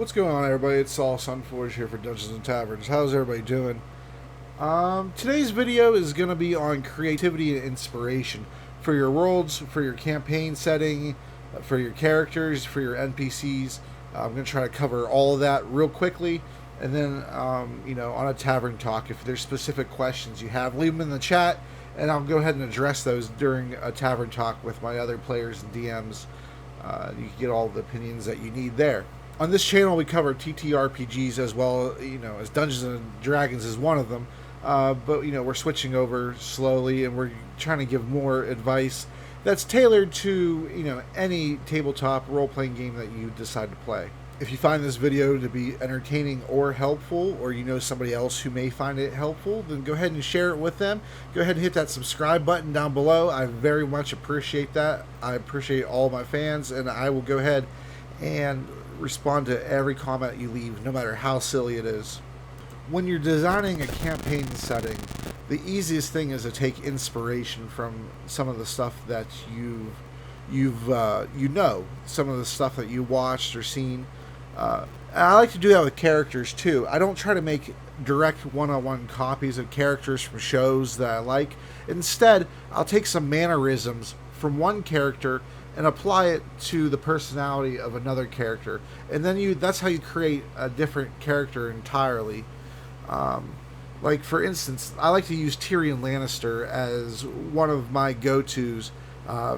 What's going on, everybody? It's Saul Sunforge here for Dungeons and Taverns. How's everybody doing? Today's video is going to be on creativity and inspiration for your worlds, for your campaign setting, for your characters, for your NPCs. I'm going to try to cover all of that real quickly, and then, on a tavern talk, if there's specific questions you have, leave them in the chat, and I'll go ahead and address those during a tavern talk with my other players and DMs. You can get all the opinions that you need there. On this channel, we cover TTRPGs as well, as Dungeons and Dragons is one of them. But we're switching over slowly, and we're trying to give more advice that's tailored to any tabletop role-playing game that you decide to play. If you find this video to be entertaining or helpful, or you know somebody else who may find it helpful, then go ahead and share it with them. Go ahead and hit that subscribe button down below. I very much appreciate that. I appreciate all my fans, and I will go ahead and respond to every comment you leave, no matter how silly it is. When you're designing a campaign setting, the easiest thing is to take inspiration from some of the stuff that some of the stuff that you watched or seen. And I like to do that with characters too. I don't try to make direct one-on-one copies of characters from shows that I like. Instead, I'll take some mannerisms from one character and apply it to the personality of another character, and then that's how you create a different character entirely. Like, for instance, I like to use Tyrion Lannister as one of my go-tos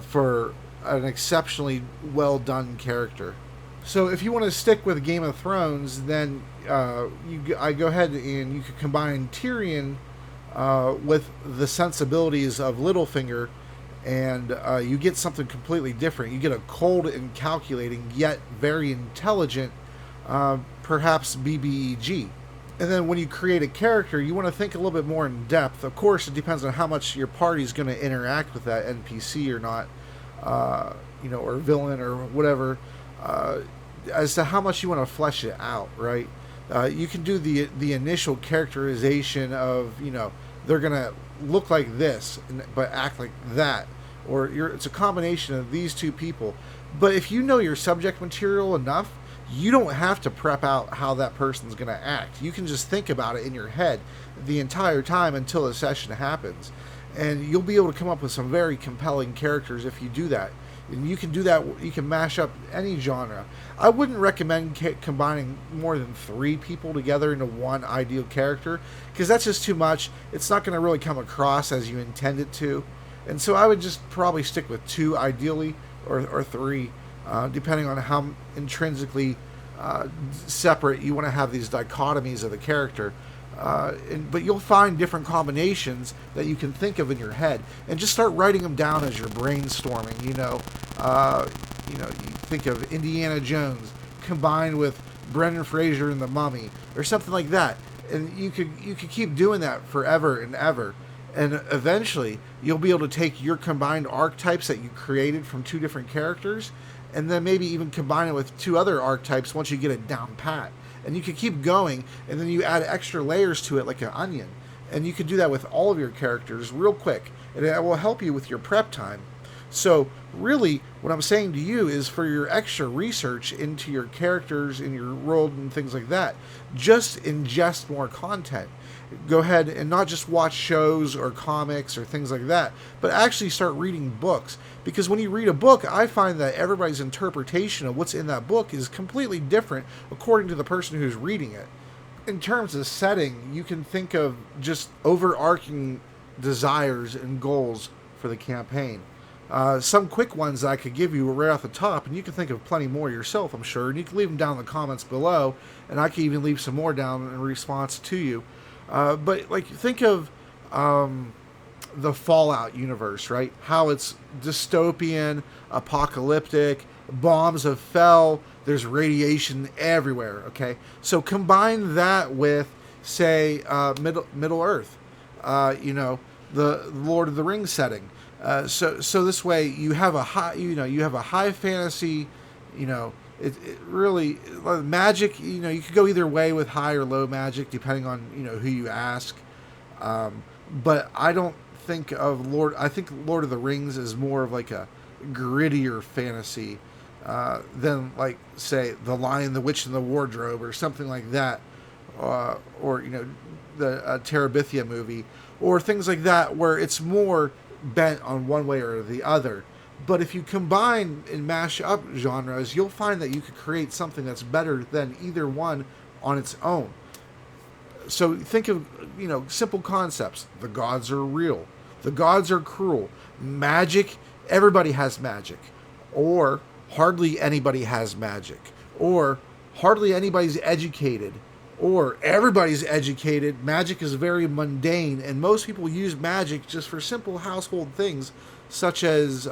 for an exceptionally well done character. So if you want to stick with Game of Thrones, then I go ahead and you could combine Tyrion with the sensibilities of Littlefinger, and you get something completely different. You get a cold and calculating, yet very intelligent, perhaps BBEG. And then when you create a character, you want to think a little bit more in depth. Of course, it depends on how much your party's going to interact with that NPC or not, or villain or whatever, as to how much you want to flesh it out, right? You can do the initial characterization of, they're going to look like this but act like that, or it's a combination of these two people. But if you know your subject material enough, you don't have to prep out how that person's going to act. You can just think about it in your head the entire time until the session happens, and you'll be able to come up with some very compelling characters if you do that. And you can do that. You can mash up any genre. I wouldn't recommend combining more than 3 people together into one ideal character, because that's just too much. It's not going to really come across as you intend it to. And so I would just probably stick with 2 ideally, or 3, depending on how intrinsically separate you want to have these dichotomies of the character. But you'll find different combinations that you can think of in your head, and just start writing them down as you're brainstorming. You think of Indiana Jones combined with Brendan Fraser and the Mummy, or something like that, and you could keep doing that forever and ever. And eventually, you'll be able to take your combined archetypes that you created from 2 different characters, and then maybe even combine it with 2 other archetypes once you get it down pat. And you can keep going, and then you add extra layers to it like an onion. And you can do that with all of your characters real quick, and it will help you with your prep time. So really, what I'm saying to you is, for your extra research into your characters in your world and things like that, just ingest more content. Go ahead and not just watch shows or comics or things like that, but actually start reading books. Because when you read a book, I find that everybody's interpretation of what's in that book is completely different according to the person who's reading it. In terms of setting, you can think of just overarching desires and goals for the campaign. Some quick ones that I could give you right off the top, and you can think of plenty more yourself, I'm sure, and you can leave them down in the comments below, and I can even leave some more down in response to you. But think of the Fallout universe, right? How it's dystopian, apocalyptic, bombs have fell, there's radiation everywhere, okay? So combine that with, say, Middle Earth, the Lord of the Rings setting. So this way you have a high fantasy, it really, magic, you could go either way with high or low magic depending on, who you ask. But I don't think of I think Lord of the Rings is more of like a grittier fantasy than, like, say, The Lion, the Witch, and the Wardrobe, or something like that, or the Terabithia movie, or things like that, where it's more bent on one way or the other. But if you combine and mash up genres, you'll find that you could create something that's better than either one on its own. So think of, simple concepts. The gods are real. The gods are cruel. Magic, everybody has magic. Or hardly anybody has magic. Or hardly anybody's educated. Or everybody's educated. Magic is very mundane, and most people use magic just for simple household things, such as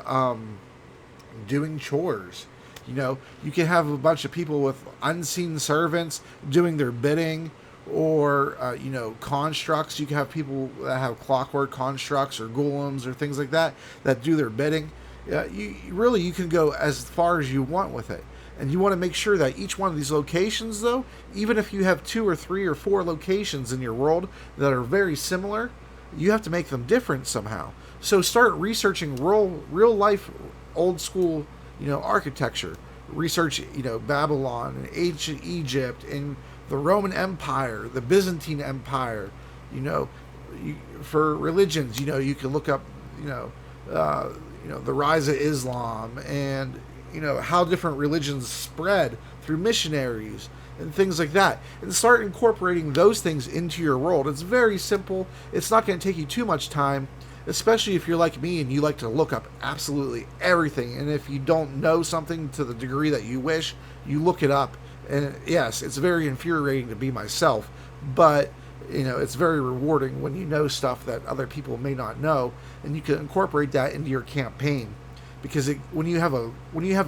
doing chores. You can have a bunch of people with unseen servants doing their bidding, or constructs. You can have people that have clockwork constructs or golems or things like that do their bidding. You can go as far as you want with it. And you want to make sure that each one of these locations, though, even if you have 2 or 3 or 4 locations in your world that are very similar, you have to make them different somehow. So start researching real life, old school, architecture. Research, Babylon and ancient Egypt and the Roman Empire, the Byzantine Empire. For religions, you can look up, the rise of Islam, and how different religions spread through missionaries and things like that, and start incorporating those things into your world. It's very simple. It's not going to take you too much time, especially if you're like me and you like to look up absolutely everything. And if you don't know something to the degree that you wish, you look it up. And yes, it's very infuriating to be myself, but it's very rewarding when you know stuff that other people may not know, and you can incorporate that into your campaign. Because when you have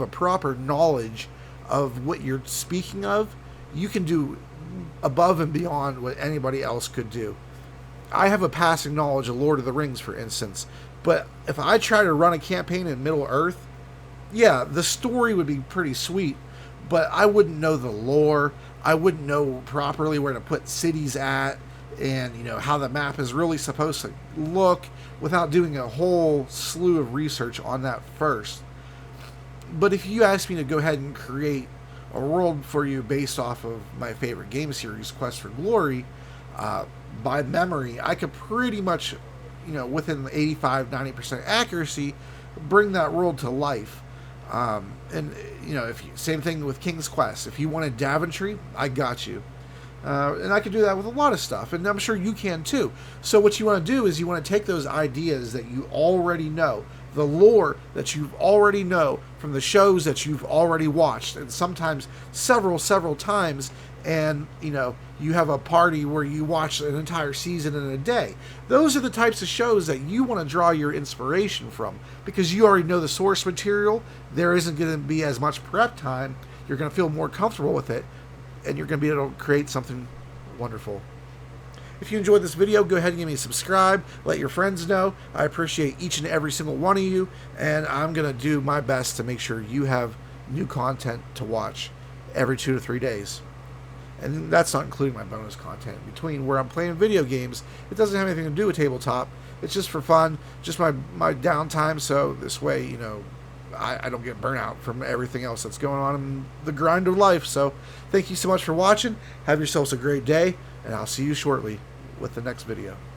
a proper knowledge of what you're speaking of, you can do above and beyond what anybody else could do. I have a passing knowledge of Lord of the Rings, for instance, but if I try to run a campaign in Middle Earth, yeah, the story would be pretty sweet, but I wouldn't know the lore. I wouldn't know properly where to put cities at, and how the map is really supposed to look, without doing a whole slew of research on that first. But if you ask me to go ahead and create a world for you based off of my favorite game series, Quest for Glory, by memory, I could pretty much, within 85-90% accuracy, bring that world to life. And same thing with King's Quest. If you wanted Daventry, I got you. And I can do that with a lot of stuff, and I'm sure you can too. So what you want to do is you want to take those ideas that you already know, the lore that you already know from the shows that you've already watched, and sometimes several times, and you have a party where you watch an entire season in a day. Those are the types of shows that you want to draw your inspiration from, because you already know the source material. There isn't going to be as much prep time. You're going to feel more comfortable with it, and you're going to be able to create something wonderful. If you enjoyed this video, go ahead and give me a subscribe. Let your friends know. I appreciate each and every single one of you, and I'm going to do my best to make sure you have new content to watch every 2 to 3 days. And that's not including my bonus content in between, where I'm playing video games. It doesn't have anything to do with tabletop. It's just for fun, just my downtime, so this way, I don't get burnout from everything else that's going on in the grind of life. So thank you so much for watching. Have yourselves a great day, and I'll see you shortly with the next video.